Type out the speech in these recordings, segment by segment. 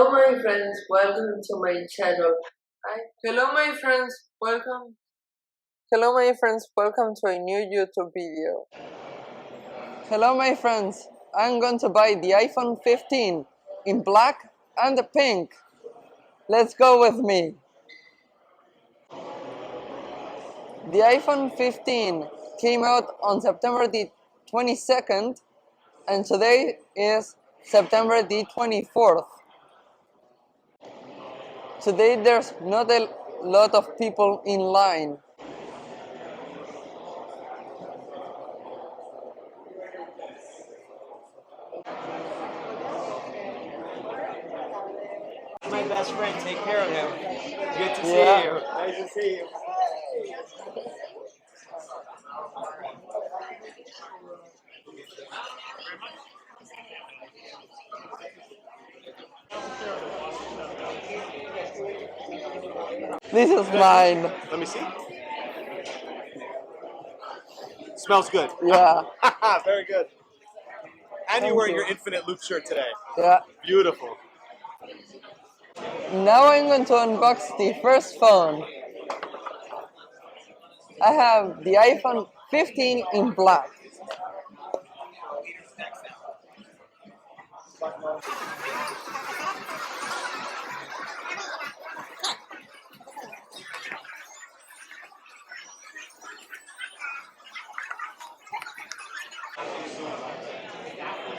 Hello my friends, welcome to my channel. Hello my friends, welcome. Hello my friends, welcome to a new YouTube video. Hello my friends, I'm going to buy the iPhone 15 in black and pink. Let's go with me. The iPhone 15 came out on September the 22nd and today is September the 24th. Today there's not a lot of people in line. My best friend, take care of him. Good to see Yeah. you. Nice to see you. This is mine. Let me see. Smells good. Yeah. Very good. And Thank you're wearing you. your Infinite Loop shirt today. Yeah. Beautiful. Now I'm going to unbox the first phone. I have the iPhone 15 in black.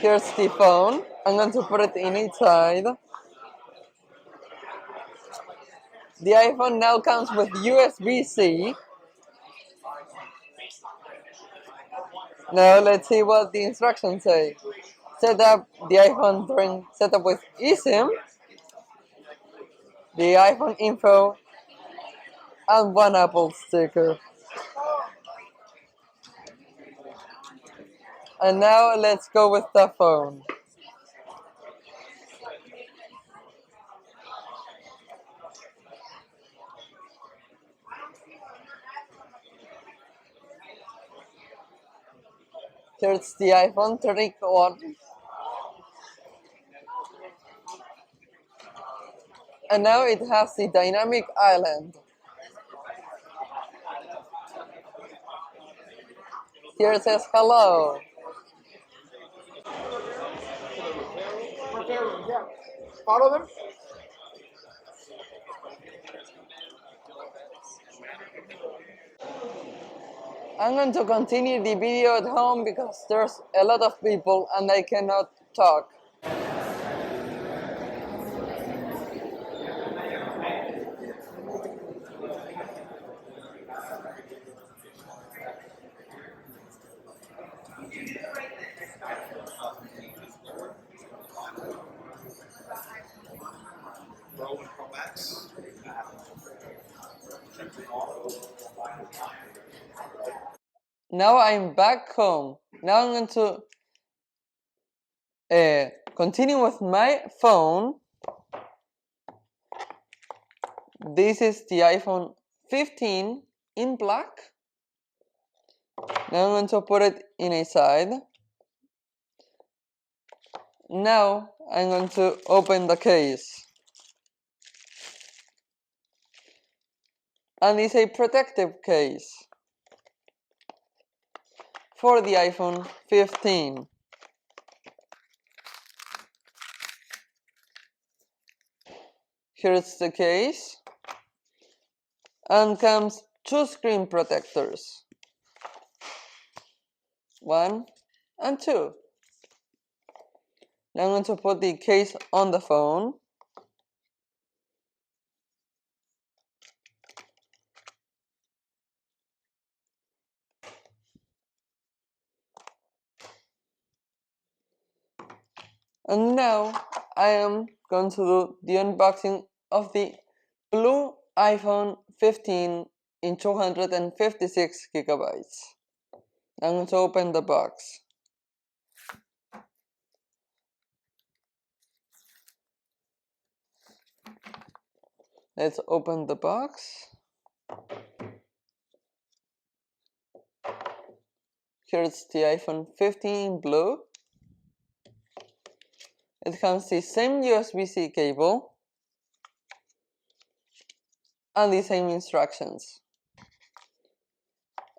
Here's the phone. I'm going to put it in inside. The iPhone now comes with USB-C. Now let's see what the instructions say. Set up the iPhone during setup with eSIM, the iPhone info, and one Apple sticker. And now let's go with the phone. Here's the iPhone 31. And now it has the dynamic island. Here it says hello. Follow them. I'm going to continue the video at home because there's a lot of people and I cannot talk. Now I'm back home. Now I'm going to continue with my phone. This is the iPhone 15 in black. Now I'm going to put it in a side. Now I'm going to open the case. And it's a protective case for the iPhone 15. Here's the case. And comes two screen protectors. 1 and 2. Now I'm going to put the case on the phone. And now I am going to do the unboxing of the blue iPhone 15 in 256 gigabytes. I'm going to open the box. Let's open the box. Here's the iPhone 15 blue. It comes the same USB-C cable and the same instructions.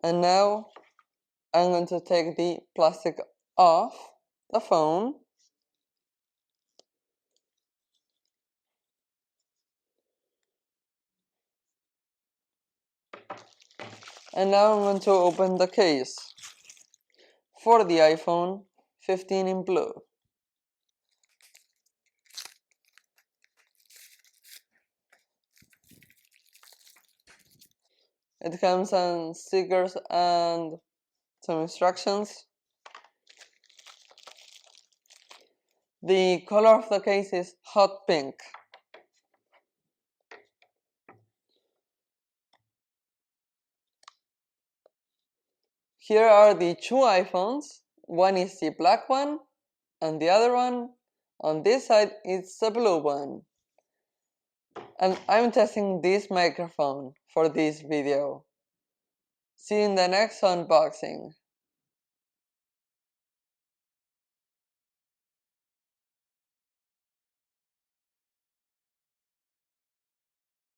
And now I'm going to take the plastic off the phone. And now I'm going to open the case for the iPhone 15 in blue. It comes on stickers and some instructions. The color of the case is hot pink. Here are the two iPhones. One is the black one, and the other one on this side is the blue one. And I'm testing this microphone for this video. See you in the next unboxing.